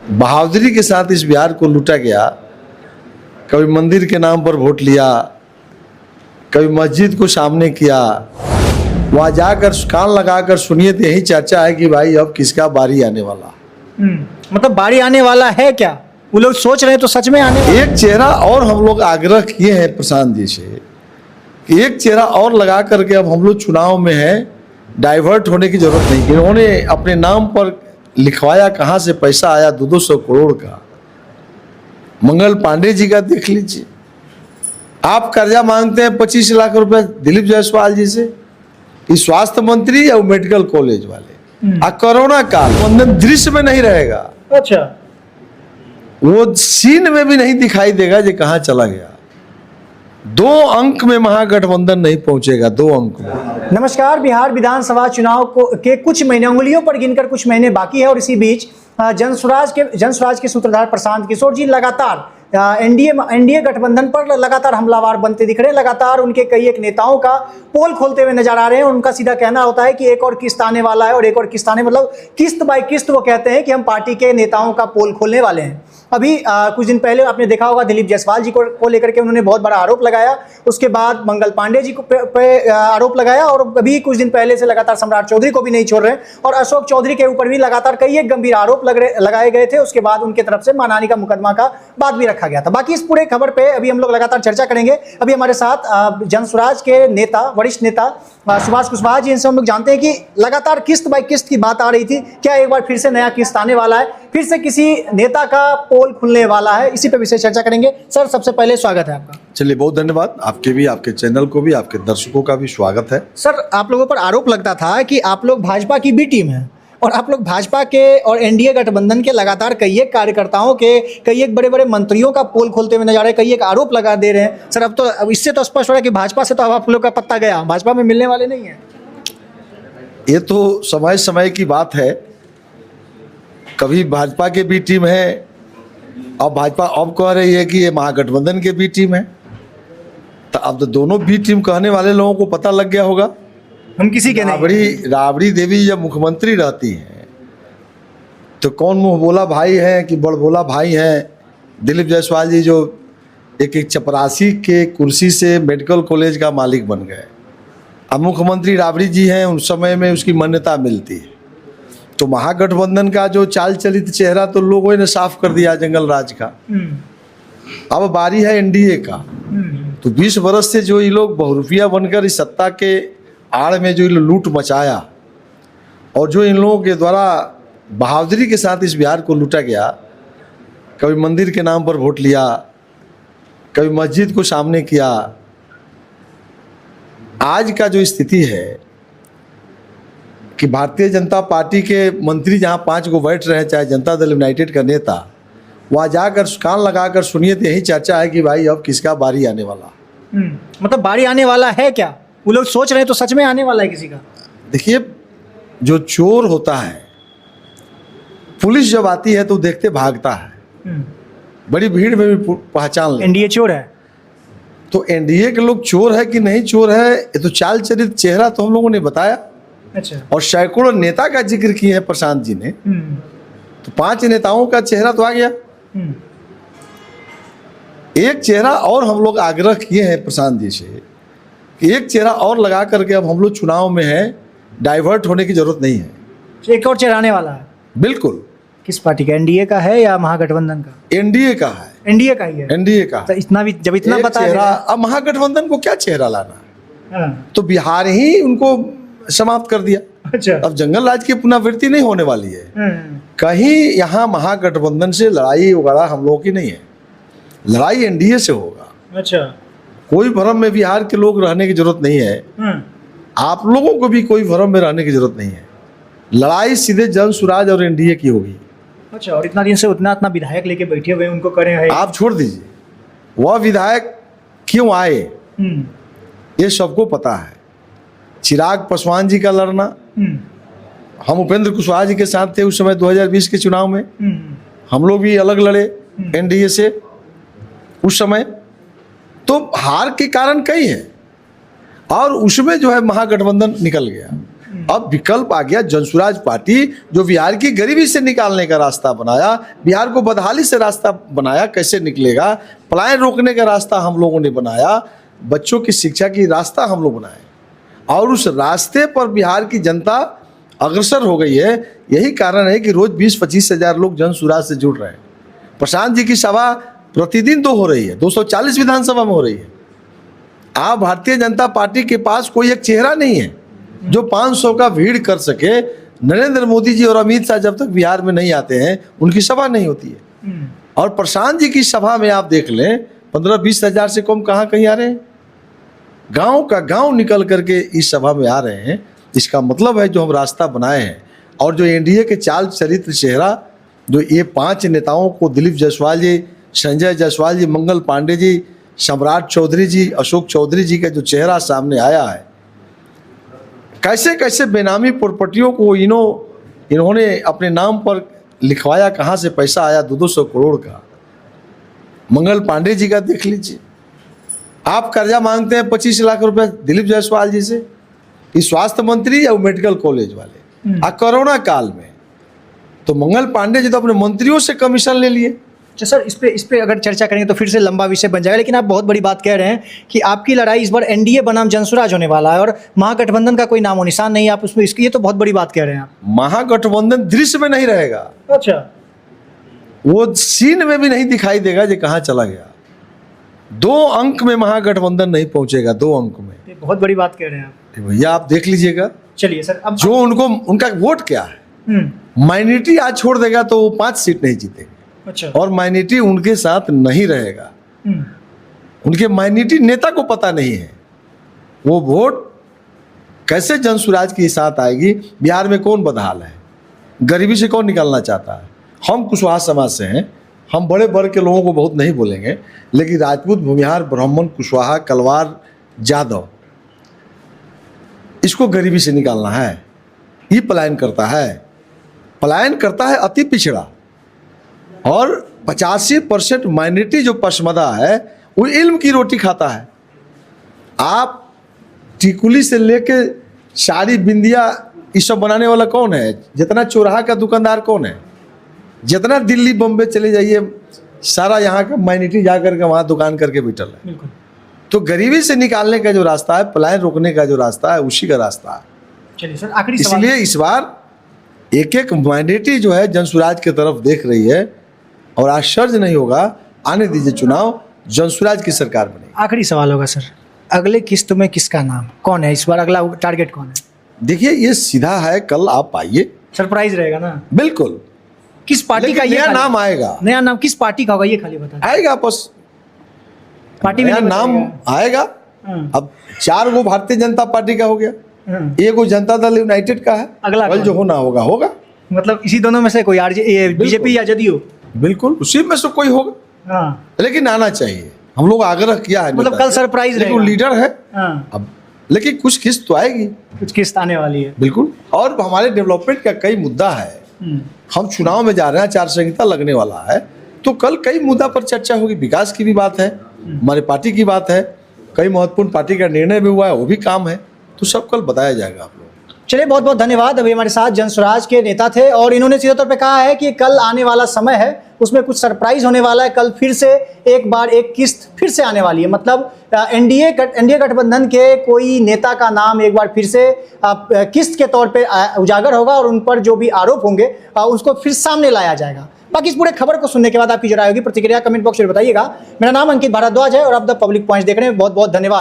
बहादुरी के साथ इस बिहार को लूटा गया। कभी मंदिर के नाम पर वोट लिया, कभी मस्जिद को सामने किया। वहां जाकर कान लगाकर सुनिए तो यही चर्चा है कि भाई अब किसका बारी आने वाला। मतलब बारी आने वाला है क्या? वो लोग सोच रहे हैं तो सच में आने वाला? एक चेहरा और हम लोग आग्रह किए हैं प्रशांत जी से कि एक चेहरा और लगा करके अब हम लोग चुनाव में है, डाइवर्ट होने की जरूरत नहीं। इन्होंने अपने नाम पर लिखवाया, कहाँ से पैसा आया 200 करोड़ का। मंगल पांडे जी का देख लीजिए, आप कर्जा मांगते हैं 25 लाख रुपए दिलीप जायसवाल जी से, इस स्वास्थ्य मंत्री या मेडिकल कॉलेज वाले। कोरोना काल वंदन दृश्य में नहीं रहेगा, अच्छा, वो सीन में भी नहीं दिखाई देगा जो कहाँ चला गया। 2 अंक में महागठबंधन नहीं पहुंचेगा, 2 अंक में। नमस्कार। बिहार विधानसभा चुनाव के कुछ महीने, उंगलियों पर गिनकर कुछ महीने बाकी है और इसी बीच जनस्वराज के सूत्रधार प्रशांत किशोर जी लगातार एनडीए गठबंधन पर लगातार हमलावर बनते दिख रहे हैं। लगातार उनके कई एक नेताओं का पोल खोलते हुए नजर आ रहे हैं। उनका सीधा कहना होता है कि एक और किस्त आने वाला है और एक और किस्त आने, मतलब किस्त बाय किस्त वो कहते हैं कि हम पार्टी के नेताओं का पोल खोलने वाले हैं। अभी कुछ दिन पहले आपने देखा होगा दिलीप जायसवाल जी को लेकर के उन्होंने बहुत बड़ा आरोप लगाया। उसके बाद मंगल पांडे जी को पे आरोप लगाया और अभी कुछ दिन पहले से लगातार सम्राट चौधरी को भी नहीं छोड़ रहे और अशोक चौधरी के ऊपर भी लगातार कई एक गंभीर आरोप लगाए गए थे। उसके बाद उनके तरफ से मानहानि का मुकदमा का बात भी रखा गया था। बाकी इस पूरे खबर पे अभी हम लोग लगातार चर्चा करेंगे। अभी हमारे साथ जनस्वराज के नेता, वरिष्ठ नेता सुभाष कुशवाहा जी, इनसे हम लोग जानते हैं कि लगातार किस्त बाय किस्त की बात आ रही थी। क्या एक बार फिर से नया किस्त आने वाला है, फिर से किसी नेता का पोल खुलने वाला है? इसी पे विशेष चर्चा करेंगे। सर, सबसे पहले स्वागत है आपका। चलिए, बहुत धन्यवाद। आपके भी, आपके चैनल को भी, आपके दर्शकों का भी स्वागत है। सर, आप लोगों पर आरोप लगता था कि आप लोग भाजपा की बी टीम है और आप लोग भाजपा के और एनडीए गठबंधन के लगातार कई एक कार्यकर्ताओं के, कई एक बड़े बड़े मंत्रियों का पोल खोलते हुए नजर आ रहे हैं, कई एक आरोप लगा दे रहे हैं। सर, अब इससे तो स्पष्ट हो रहा है कि भाजपा से तो अब आप लोग का पत्ता गया, भाजपा में मिलने वाले नहीं है। ये तो समय समय की बात है। कभी भाजपा के बी टीम है, अब भाजपा अब कह रही है कि ये महागठबंधन के बी टीम है। तो अब तो दोनों बी टीम कहने वाले लोगों को पता लग गया होगा। हम किसी के नहीं। राबड़ी देवी जब मुख्यमंत्री रहती हैं तो कौन मुंह बोला भाई हैं कि बड़ बोला भाई हैं। दिलीप जायसवाल जी जो एक चपरासी के कुर्सी से मेडिकल कॉलेज का मालिक बन गए, अब मुख्यमंत्री राबड़ी जी हैं, उस समय में उसकी मान्यता मिलती है। तो महागठबंधन का जो चाल चलित चेहरा तो लोगों ने साफ कर दिया जंगल राज का। अब बारी है एनडीए का। तो 20 वर्ष से जो ये लोग बहुरूपिया बनकर इस सत्ता के आड़ में जो लूट मचाया और जो इन लोगों के द्वारा बहादुरी के साथ इस बिहार को लूटा गया, कभी मंदिर के नाम पर वोट लिया, कभी मस्जिद को सामने किया। आज का जो स्थिति है कि भारतीय जनता पार्टी के मंत्री जहां 5 को बैठ रहे हैं, चाहे जनता दल यूनाइटेड का नेता, वहां जाकर कान लगाकर सुनिए तो यही चर्चा है कि भाई अब किसका बारी आने वाला। मतलब बारी आने वाला है क्या? वो लोग सोच रहे हैं तो सच में आने वाला है किसी का? देखिए, जो चोर होता है, पुलिस जब आती है तो देखते भागता है, बड़ी भीड़ में भी पहचान ले। एनडीए चोर है तो एनडीए के लोग चोर है कि नहीं चोर है, ये तो चाल चरित चेहरा तो हम लोगों ने बताया। अच्छा। और सैकड़ों नेता का जिक्र किए हैं प्रशांत जी ने, तो 5 नेताओं का चेहरा तो आ गया। एक चेहरा और हम लोग आग्रह किए हैं प्रशांत जी से कि एक चेहरा और लगा करके अब हम लोग चुनाव में है, डाइवर्ट होने की जरूरत नहीं है। एक और चेहरा आने वाला है? बिल्कुल। किस पार्टी का? एनडीए का है या महागठबंधन का? एनडीए का है। एनडीए का ही है? एनडीए का। तो इतना भी जब इतना पता है, अब महागठबंधन को क्या चेहरा लाना? हाँ। तो बिहार ही उनको समाप्त कर दिया। अच्छा। अब जंगल राज की पुनरावृत्ति नहीं होने वाली है। कहीं यहाँ महागठबंधन से लड़ाई वगैरह हम लोगों की नहीं है, लड़ाई एनडीए से होगा। अच्छा। कोई भ्रम में बिहार के लोग रहने की जरूरत नहीं है, आप लोगों को भी कोई भ्रम में रहने की जरूरत नहीं है। लड़ाई सीधे जनसुराज और एनडीए की होगी। अच्छा। और इतना दिन से उतना विधायक लेके बैठे हुए उनको करें है। आप छोड़ दीजिए, वह विधायक क्यों आए ये सबको पता है। चिराग पासवान जी का लड़ना, हम उपेंद्र कुशवाहा जी के साथ थे उस समय 2020 के चुनाव में, हम लोग भी अलग लड़े एनडीए से उस समय। तो हार के कारण कई है और उसमें जो है महागठबंधन निकल गया। अब विकल्प आ गया जनसुराज पार्टी, जो बिहार की गरीबी से निकालने का रास्ता बनाया, बिहार को बदहाली से रास्ता बनाया, कैसे निकलेगा, पलायन रोकने का रास्ता हम लोगों ने बनाया, बच्चों की शिक्षा की रास्ता हम लोग बनाए, और उस रास्ते पर बिहार की जनता अग्रसर हो गई है। यही कारण है कि रोज 20-25 हज़ार लोग जनसुराज से जुड़ रहे हैं। प्रशांत जी की सभा प्रतिदिन 2 हो रही है, 240 विधानसभा में हो रही है। आप भारतीय जनता पार्टी के पास कोई एक चेहरा नहीं है जो 500 का भीड़ कर सके। नरेंद्र मोदी जी और अमित शाह जब तक बिहार में नहीं आते हैं उनकी सभा नहीं होती है। और प्रशांत जी की सभा में आप देख लें 15-20 हज़ार से कम कहाँ कहीं आ रहे हैं। गांव का गांव निकल करके इस सभा में आ रहे हैं। इसका मतलब है जो हम रास्ता बनाए हैं और जो एनडीए के चाल चरित्र चेहरा, जो ये 5 नेताओं को, दिलीप जायसवाल जी, संजय जायसवाल जी, मंगल पांडे जी, सम्राट चौधरी जी, अशोक चौधरी जी का जो चेहरा सामने आया है, कैसे कैसे बेनामी प्रॉपर्टियों को इन्होंने अपने नाम पर लिखवाया, कहाँ से पैसा आया 200 करोड़ का। मंगल पांडे जी का देख लीजिए, आप कर्जा मांगते हैं 25 लाख रुपए दिलीप जायसवाल जी से, कि स्वास्थ्य मंत्री या मेडिकल कॉलेज वाले, कोरोना काल में तो मंगल पांडे जी तो अपने मंत्रियों से कमीशन ले लिए। अच्छा सर, इस पे अगर चर्चा करेंगे तो फिर से लंबा विषय बन जाएगा, लेकिन आप बहुत बड़ी बात कह रहे हैं कि आपकी लड़ाई इस बार एनडीए बनाम जनसुराज होने वाला है और महागठबंधन का कोई नामो निशान नहीं है। आप उसमें ये तो बहुत बड़ी बात कह रहे हैं आप। महागठबंधन दृश्य में नहीं रहेगा, अच्छा, वो सीन में भी नहीं दिखाई देगा जो कहाँ चला गया। 2 अंक में महागठबंधन नहीं पहुंचेगा, 2 अंक में। ये बहुत बड़ी बात कह रहे हैं आप। भैया आप देख लीजिएगा। चलिए सर, अब जो उनका वोट क्या है, माइनॉरिटी आज छोड़ देगा तो वो 5 सीट नहीं जीतेंगे। अच्छा, और माइनॉरिटी उनके साथ नहीं रहेगा। उनके माइनॉरिटी नेता को पता नहीं है वो वोट कैसे जनसुराज के साथ आएगी। बिहार में कौन बदहाल है, गरीबी से कौन निकालना चाहता है। हम कुशवाहा समाज से हैं, हम बड़े वर्ग के लोगों को बहुत नहीं बोलेंगे, लेकिन राजपूत, भूमिहार, ब्राह्मण, कुशवाहा, कलवार, जादव, इसको गरीबी से निकालना है। ये पलायन करता है अति पिछड़ा। और 85% माइनॉरिटी जो पसमदा है वो इल्म की रोटी खाता है। आप टिकुली से लेके साड़ी, बिंदिया, ये सब बनाने वाला कौन है? जितना चौराहा का दुकानदार कौन है? जितना दिल्ली बम्बे चले जाइए, सारा यहाँ का माइनॉरिटी जा करके वहाँ दुकान करके बैठल है। तो गरीबी से निकालने का जो रास्ता है, पलायन रोकने का जो रास्ता है, उसी का रास्ता है। चलिए सर, आखिरी सवाल। इसलिए इस बार एक माइनॉरिटी जो है जनसुराज की तरफ देख रही है और आश्चर्य नहीं होगा, आने दीजिए चुनाव, जनसुराज की सरकार बनेगी। आखिरी सवाल होगा सर, अगले किस्त में किसका नाम कौन है? इस बार अगला टारगेट कौन है? देखिए ये सीधा है, कल आप आइए, सरप्राइज रहेगा ना? बिल्कुल। किस पार्टी का ये नाम आएगा? नया नाम किस पार्टी का होगा ये खाली बता। आएगा बस पार्टी में नाम आएगा। अब 4 गो भारतीय जनता पार्टी का हो गया, 1 गो जनता दल यूनाइटेड का है। अगला कल जो होना होगा। मतलब इसी दोनों में से कोई बीजेपी या जदयू? बिल्कुल उसी में से कोई होगा, लेकिन आना चाहिए। हम लोग आग्रह किया है, मतलब कल सरप्राइज रहेगा। लीडर है अब, लेकिन कुछ किस्त तो आएगी, कुछ किस्त आने वाली है बिल्कुल। और हमारे डेवलपमेंट का कई मुद्दा है। हम चुनाव में जा रहे हैं, आचार संहिता लगने वाला है, तो कल कई मुद्दा पर चर्चा होगी। विकास की भी बात है, हमारी पार्टी की बात है, कई महत्वपूर्ण पार्टी का निर्णय भी हुआ है, वो भी काम है, तो सब कल बताया जाएगा आप लोग। चलिए, बहुत बहुत धन्यवाद। अभी हमारे साथ जनसुराज के नेता थे और इन्होंने सीधे तौर पे कहा है कि कल आने वाला समय है उसमें कुछ सरप्राइज होने वाला है। कल फिर से एक बार एक किस्त फिर से आने वाली है। मतलब एनडीए गठबंधन के कोई नेता का नाम एक बार फिर से किस्त के तौर पे उजागर होगा और उन पर जो भी आरोप होंगे उसको फिर सामने लाया जाएगा। बाकी इस पूरे खबर को सुनने के बाद आपकी जो राय होगी, प्रतिक्रिया कमेंट बॉक्स में बताइएगा। मेरा नाम अंकित भारद्वाज है और आप द पब्लिक पॉइंट्स देख रहे हैं। बहुत बहुत धन्यवाद।